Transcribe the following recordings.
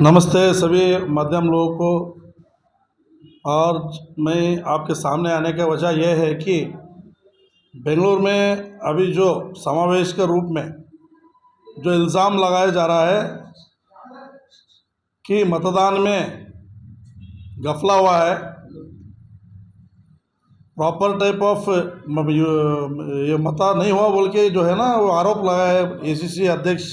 नमस्ते सभी मध्यम लोगों को। और मैं आपके सामने आने का वजह यह है कि बेंगलुरु में अभी जो समावेश के रूप में जो इल्ज़ाम लगाया जा रहा है कि मतदान में गफला हुआ है, प्रॉपर टाइप ऑफ ये मता नहीं हुआ बोल के जो है ना वो आरोप लगाया है एसीसी अध्यक्ष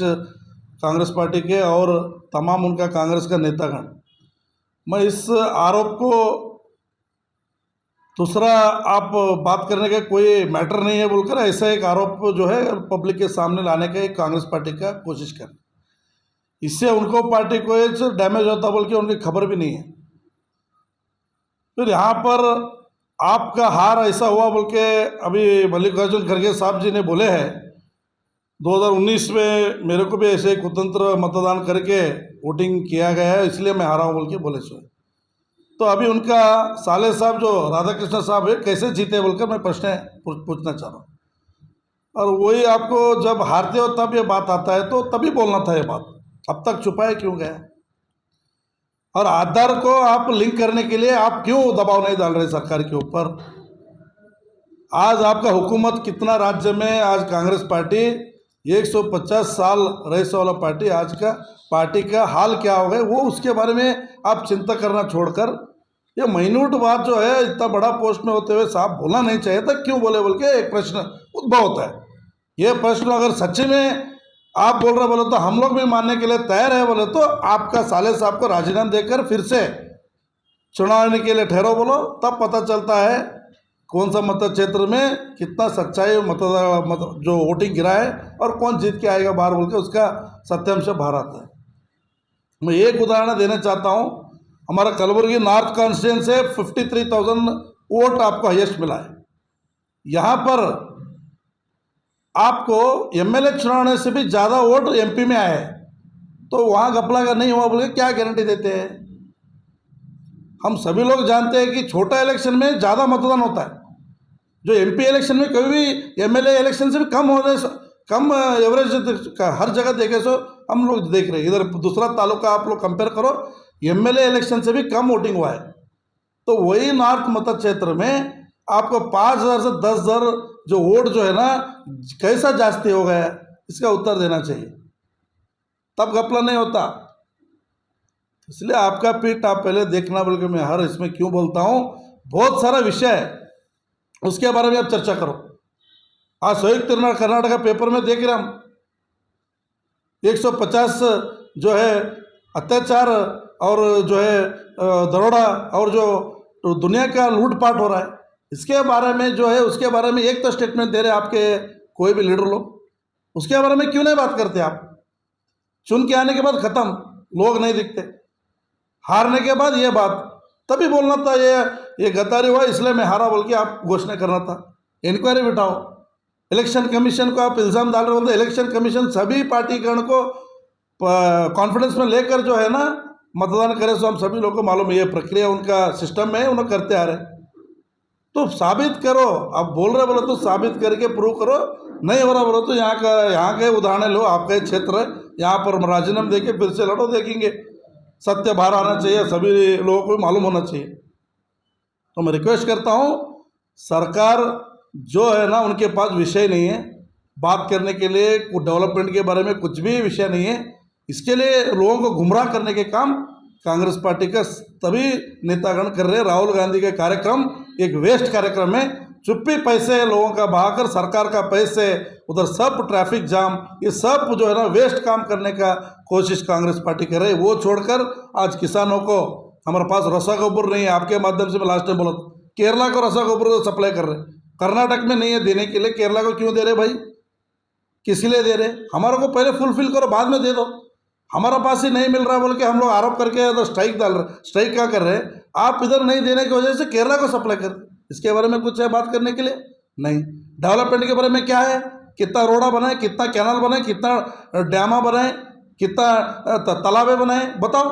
कांग्रेस पार्टी के और तमाम उनका कांग्रेस का नेतागण। मैं इस आरोप को दूसरा आप बात करने का कोई मैटर नहीं है बोलकर ऐसा एक आरोप जो है पब्लिक के सामने लाने का एक कांग्रेस पार्टी का कोशिश कर, इससे उनको पार्टी को डैमेज होता बोल के उनकी खबर भी नहीं है। फिर यहाँ पर आपका हार ऐसा हुआ बोल के अभी मल्लिकार्जुन खड़गे साहब जी ने बोले हैं 2019 में मेरे को भी ऐसे स्वतंत्र मतदान करके वोटिंग किया गया है इसलिए मैं हारा हूँ बोल के बोले सो। तो अभी उनका साले साहब जो राधाकृष्ण साहब है कैसे जीते बोलकर मैं प्रश्न पूछना चाह रहा हूँ। और वही आपको जब हारते हो तब ये बात आता है तो तभी बोलना था ये बात, अब तक छुपाए क्यों गया? और आधार को आप लिंक करने के लिए आप क्यों दबाव नहीं डाल रहे सरकार के ऊपर? आज आपका हुकूमत कितना राज्य में, आज कांग्रेस पार्टी 150 साल रईस वाला पार्टी, आज का पार्टी का हाल क्या हो गया वो उसके बारे में आप चिंता करना छोड़कर ये माइन्यूट बात जो है इतना बड़ा पोस्ट में होते हुए साहब बोलना नहीं चाहिए था, क्यों बोले बोल के एक प्रश्न उद्भव होता है। ये प्रश्न अगर सच्ची में आप बोल रहे बोले तो हम लोग भी मानने के लिए तैयार है, बोले तो आपका साले साहब को राजीनामा देकर फिर से चुनाव के लिए ठहरो बोलो, तब पता चलता है कौन सा मत क्षेत्र में कितना सच्चाई जो वोटिंग गिरा है और कौन जीत के आएगा बाहर बोल के उसका सत्यांश बाहर आता है। मैं एक उदाहरण देना चाहता हूँ, हमारा कलबुर्गी नॉर्थ कॉन्स्टिट्यूंसी से 53,000 वोट आपको हाईएस्ट मिला है। यहाँ पर आपको एमएलए चुनाव से भी ज़्यादा वोट एमपी में आए, तो वहाँ घपला का नहीं हुआ बोल के क्या गारंटी देते हैं? हम सभी लोग जानते हैं कि छोटा इलेक्शन में ज़्यादा मतदान होता है, जो एमपी इलेक्शन में कभी भी एमएलए इलेक्शन से भी कम एवरेज हर जगह देखे सो हम लोग देख रहे हैं। इधर दूसरा तालुका आप लोग कंपेयर करो, एमएलए इलेक्शन से भी कम वोटिंग हुआ है। तो वही नॉर्थ मत क्षेत्र में आपको 5,000 से 10,000 जो वोट जो है ना कैसा जास्ती हो गया, इसका उत्तर देना चाहिए, तब घपला नहीं होता। इसलिए आपका पीठ आप पहले देखना बोल के मैं हर इसमें क्यों बोलता हूँ। बहुत सारा विषय है उसके बारे में आप चर्चा करो। आज संयुक्त कर्नाटका पेपर में देख रहे हम 150 जो है अत्याचार और जो है दरोड़ा और जो दुनिया का लूटपाट हो रहा है, इसके बारे में जो है उसके बारे में एक तो स्टेटमेंट दे रहे आपके कोई भी लीडर लोग, उसके बारे में क्यों नहीं बात करते आप? चुन के आने के बाद खत्म, लोग नहीं दिखते, हारने के बाद ये बात तभी बोलना था ये गद्दारी हुआ इसलिए मैं हारा बोल के आप घोषणा करना था। इंक्वायरी बिठाओ, इलेक्शन कमीशन को आप इल्ज़ाम डाल रहे बोलते, इलेक्शन कमीशन सभी पार्टीगण को कॉन्फिडेंस में लेकर जो है ना मतदान करे, सो हम सभी लोगों को मालूम है ये प्रक्रिया उनका सिस्टम में है, उन्हें करते आ रहे। तो साबित करो, आप बोल रहे बोलो तो साबित करके प्रूव करो, नहीं हो रहा बोलो तो यहाँ के उदाहरण लो, आपका क्षेत्र यहाँ पर राजीनामा देके फिर से लड़ो, देखेंगे सत्य बाहर आना चाहिए, सभी लोगों को मालूम होना चाहिए। तो मैं रिक्वेस्ट करता हूँ सरकार जो है ना उनके पास विषय नहीं है बात करने के लिए, डेवलपमेंट के बारे में कुछ भी विषय नहीं है, इसके लिए लोगों को गुमराह करने के काम कांग्रेस पार्टी का तभी नेतागण कर रहे हैं। राहुल गांधी का कार्यक्रम एक वेस्ट कार्यक्रम है, चुप्पी पैसे लोगों का बहाकर सरकार का पैसे उधर सब ट्रैफिक जाम, ये सब जो है ना वेस्ट काम करने का कोशिश कांग्रेस पार्टी कर रही है। वो छोड़कर आज किसानों को हमारे पास रसागोबर नहीं है, आपके माध्यम से मैं लास्ट टाइम बोला केरला को रसागोबर सप्लाई कर रहे, कर्नाटक में नहीं है देने के लिए, केरला को क्यों दे रहे भाई? किस लिए दे रहे? हमारे को पहले फुलफिल करो, बाद में दे दो। हमारा पास ही नहीं मिल रहा बोल के हम लोग आरोप करके तो स्ट्राइक डाल रहे, स्ट्राइक क्या कर रहे हैं आप? इधर नहीं देने की वजह से केरला को सप्लाई कर, इसके बारे में कुछ है बात करने के लिए? नहीं। डेवलपमेंट के बारे में क्या है? कितना रोड़ा बनाए, कितना कैनाल बनाए, कितना डैमा बनाए, कितना तालाबे बनाए, बताओ।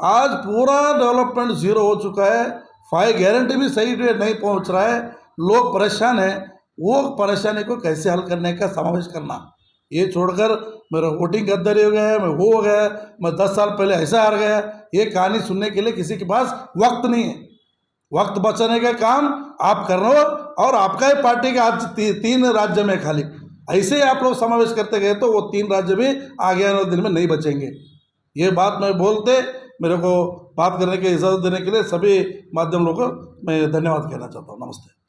आज पूरा डेवलपमेंट जीरो हो चुका है, 5 गारंटी भी सही नहीं पहुंच रहा है, लोग परेशान हैं। वो परेशानी को कैसे हल करने का समावेश करना, ये छोड़कर मेरा वोटिंग गद्दारी हो गया है, मैं वो हो गया है, मैं 10 साल पहले ऐसा हार गया, ये कहानी सुनने के लिए किसी के पास वक्त नहीं है। वक्त बचाने का काम आप कर रहे हो, और आपका ही पार्टी का आज 3 राज्य में खाली ऐसे ही आप लोग समावेश करते गए तो वो 3 राज्य भी आगे आने वाले दिन में नहीं बचेंगे। ये बात मैं बोलते मेरे को बात करने की इजाज़त देने के लिए सभी माध्यम लोगों को मैं धन्यवाद कहना चाहता हूँ। नमस्ते।